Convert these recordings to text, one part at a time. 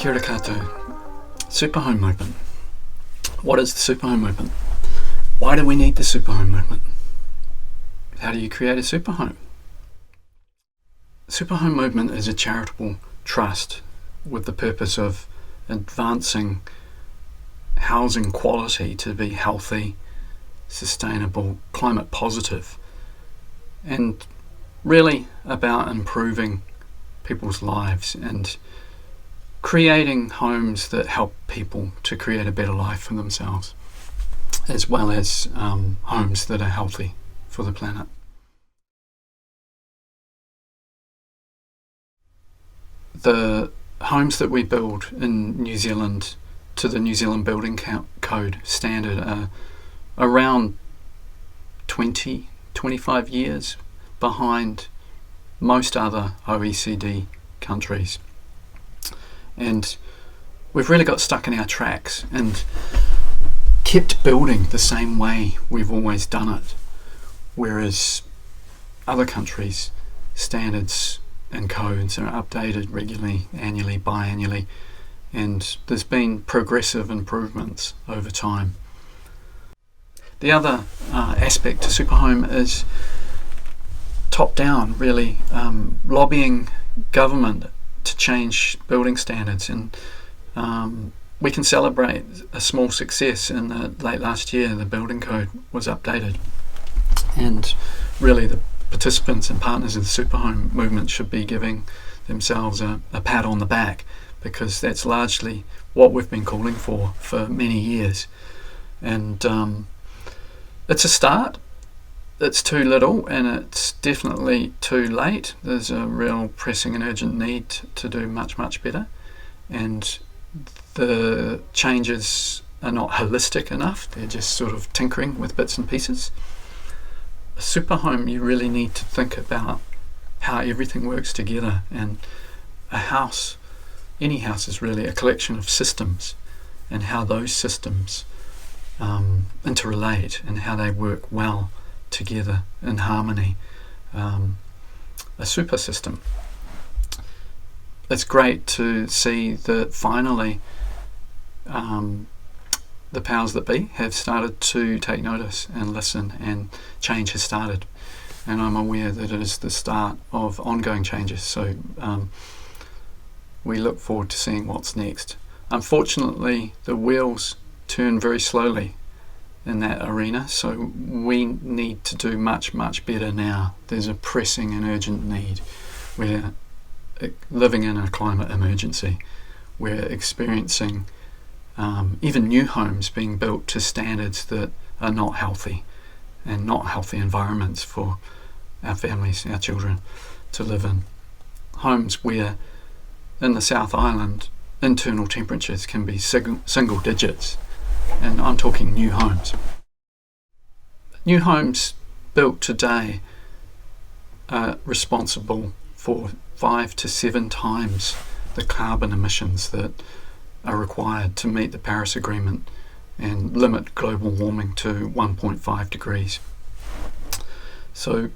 Kia ora koutou. Superhome movement. What is the superhome movement? Why do we need the superhome movement? How do you create a superhome? The superhome movement is a charitable trust with the purpose of advancing housing quality to be healthy, sustainable, climate positive, and really about improving people's lives and creating homes that help people to create a better life for themselves, as well as homes that are healthy for the planet. The homes that we build in New Zealand to the New Zealand Building Code standard are around 25 years behind most other OECD countries. And we've really got stuck in our tracks and kept building the same way we've always done it, whereas other countries' standards and codes are updated regularly, annually, biannually, and there's been progressive improvements over time. The other aspect to Superhome is top-down, really, lobbying government to change building standards, and we can celebrate a small success. In the late last year, the building code was updated, and really the participants and partners of the Superhome movement should be giving themselves a pat on the back, because that's largely what we've been calling for many years. And it's a start. It's too little, and it's definitely too late. There's a real pressing and urgent need to do much, much better, and the changes are not holistic enough. They're just sort of tinkering with bits and pieces. A superhome, you really need to think about how everything works together, and a house, any house, is really a collection of systems, and how those systems interrelate and how they work well together in harmony. A super system. It's great to see that finally the powers that be have started to take notice and listen, and change has started, and I'm aware that it is the start of ongoing changes, so we look forward to seeing what's next. Unfortunately, the wheels turn very slowly in that arena, so we need to do much, much better now. There's a pressing and urgent need. We're living in a climate emergency. We're experiencing even new homes being built to standards that are not healthy, and not healthy environments for our families, our children to live in. Homes where in the South Island internal temperatures can be single digits, and I'm talking new homes. New homes built today are responsible for 5 to 7 times the carbon emissions that are required to meet the Paris Agreement and limit global warming to 1.5 degrees. So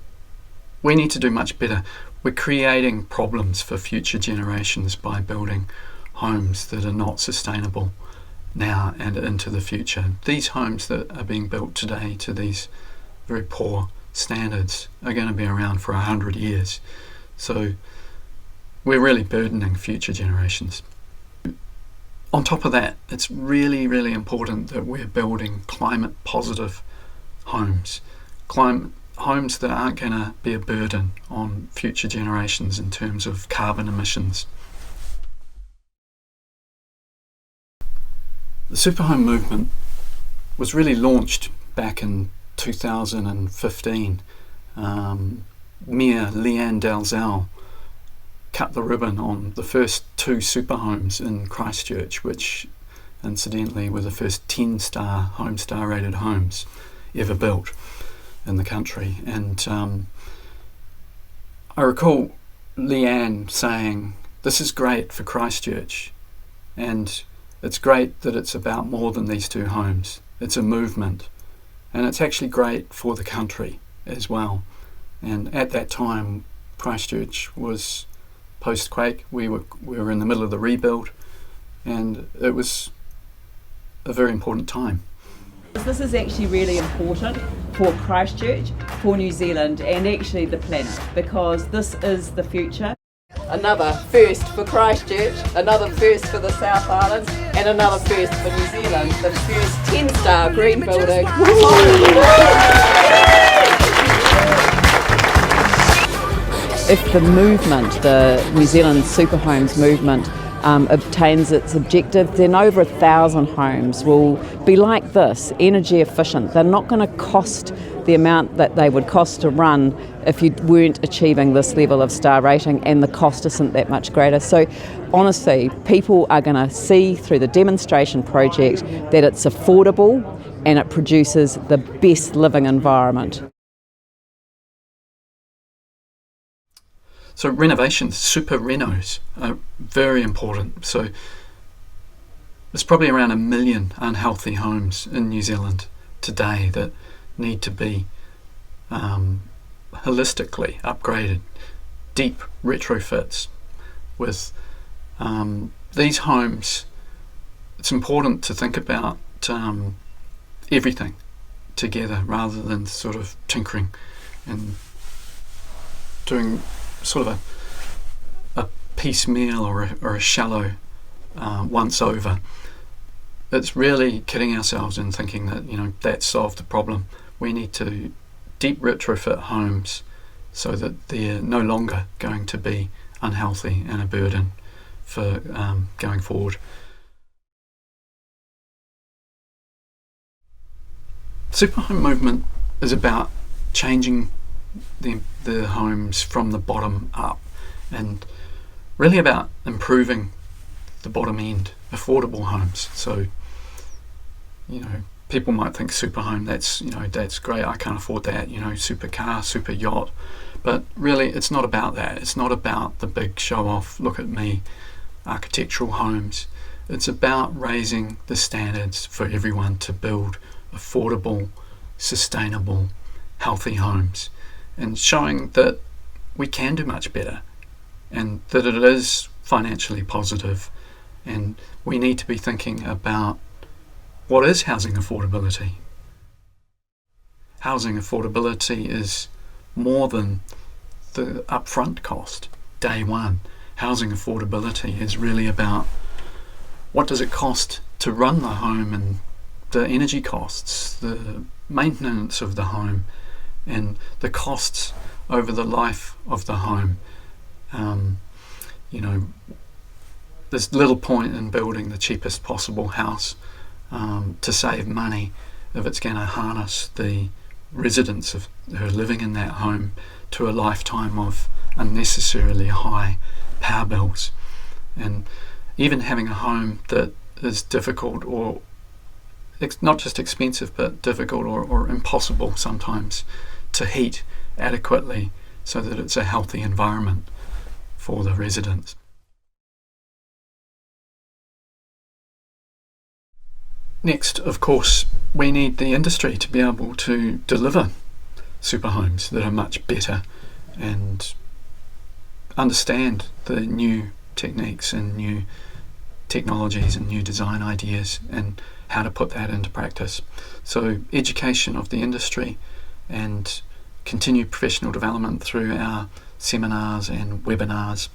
we need to do much better. We're creating problems for future generations by building homes that are not sustainable now and into the future. These homes that are being built today to these very poor standards are going to be around for 100 years. So we're really burdening future generations. On top of that, it's really, really important that we're building climate positive homes. Homes that aren't going to be a burden on future generations in terms of carbon emissions. The Superhome movement was really launched back in 2015. Mayor Leanne Dalzell cut the ribbon on the first 2 superhomes in Christchurch, which incidentally were the first 10-star Homestar rated homes ever built in the country. And I recall Leanne saying, "This is great for Christchurch, and it's great that it's about more than these 2 homes. It's a movement, and it's actually great for the country as well." And at that time, Christchurch was post-quake. We were in the middle of the rebuild. and it was a very important time. This is actually really important for Christchurch, for New Zealand, and actually the planet, because this is the future. Another first for Christchurch, another first for the South Island, and another first for New Zealand, the first 10-star green building. If the movement, the New Zealand Super Homes movement, obtains its objective, then over 1,000 homes will be like this, energy efficient. They're not going to cost the amount that they would cost to run if you weren't achieving this level of star rating, and the cost isn't that much greater. So honestly, people are going to see through the demonstration project that it's affordable and it produces the best living environment. So renovations, super renos, are very important. So there's probably around 1 million unhealthy homes in New Zealand today that need to be holistically upgraded, deep retrofits. With these homes, it's important to think about everything together rather than sort of tinkering and doing sort of a piecemeal or a shallow once over. It's really kidding ourselves in thinking that, you know, that solved the problem. We need to deep retrofit homes so that they're no longer going to be unhealthy and a burden for going forward. Super home movement is about changing the homes from the bottom up, and really about improving the bottom end, affordable homes. So, you know, people might think super home, that's great, I can't afford that, super car, super yacht. But really, it's not about that. It's not about the big show off, look at me, architectural homes. It's about raising the standards for everyone to build affordable, sustainable, healthy homes, and showing that we can do much better and that it is financially positive, and we need to be thinking about what is housing affordability. Housing affordability is more than the upfront cost, day one. Housing affordability is really about what does it cost to run the home, and the energy costs, the maintenance of the home, and the costs over the life of the home. There's little point in building the cheapest possible house to save money if it's going to harness the residents who are living in that home to a lifetime of unnecessarily high power bills. And even having a home that is difficult, or it's not just expensive but difficult or impossible sometimes to heat adequately so that it's a healthy environment for the residents. Next, of course, we need the industry to be able to deliver super homes that are much better and understand the new techniques and new technologies and new design ideas and how to put that into practice. So education of the industry and continued professional development through our seminars and webinars.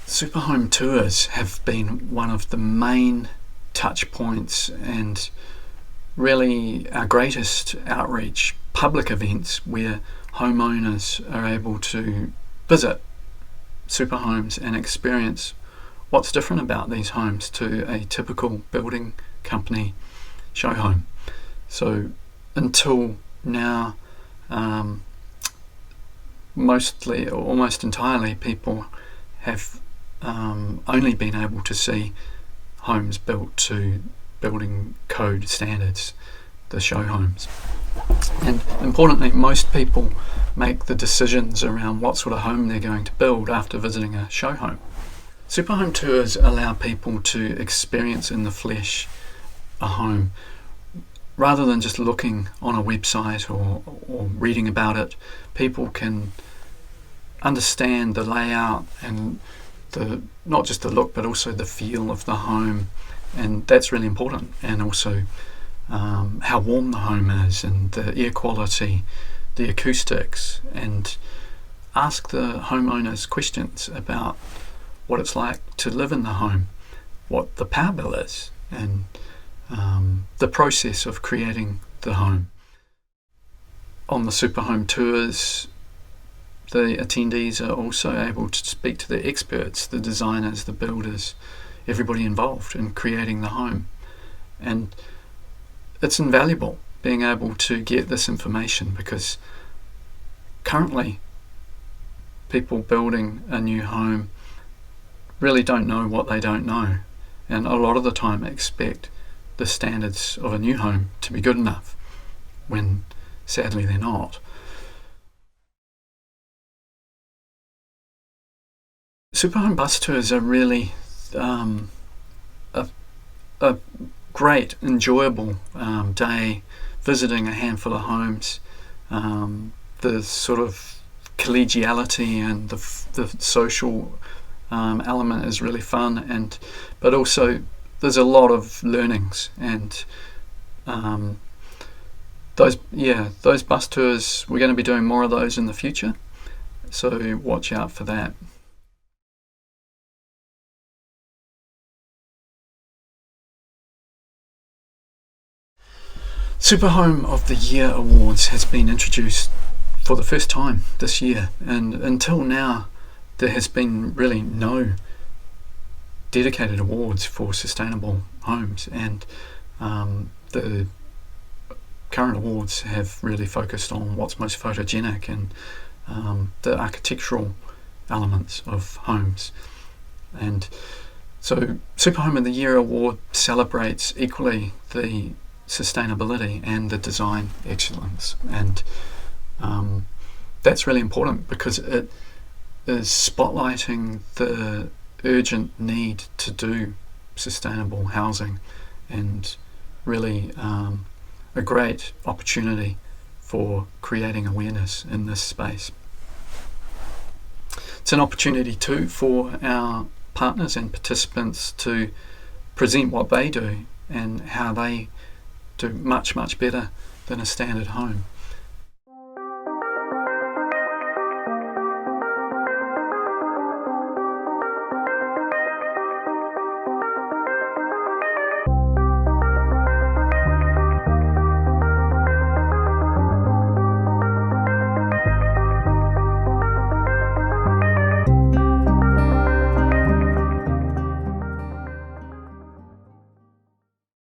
Super home tours have been one of the main touch points and really our greatest outreach public events where homeowners are able to visit super homes and experience what's different about these homes to a typical building company show home. So until now, mostly or almost entirely, people have only been able to see homes built to building code standards, the show homes. And importantly, most people make the decisions around what sort of home they're going to build after visiting a show home. Super home tours allow people to experience in the flesh a home rather than just looking on a website or reading about it. People can understand the layout and not just the look but also the feel of the home, and that's really important. And also how warm the home is and the air quality, the acoustics, and ask the homeowners questions about what it's like to live in the home, what the power bill is, and the process of creating the home. On the super home tours, the attendees are also able to speak to the experts, the designers, the builders, everybody involved in creating the home. And it's invaluable being able to get this information, because currently people building a new home really don't know what they don't know, and a lot of the time expect the standards of a new home to be good enough when sadly they're not. Super home bus tours are really a great, enjoyable day visiting a handful of homes. The sort of collegiality and the social element is really fun, but also there's a lot of learnings, and those bus tours, we're going to be doing more of those in the future, so watch out for that. Super Home of the Year Awards has been introduced for the first time this year, and until now there has been really no dedicated awards for sustainable homes, and the current awards have really focused on what's most photogenic and the architectural elements of homes. And so Super Home of the Year Award celebrates equally the sustainability and the design excellence, and that's really important because it is spotlighting the urgent need to do sustainable housing, and really a great opportunity for creating awareness in this space. It's an opportunity too for our partners and participants to present what they do and how they do much better than a standard home.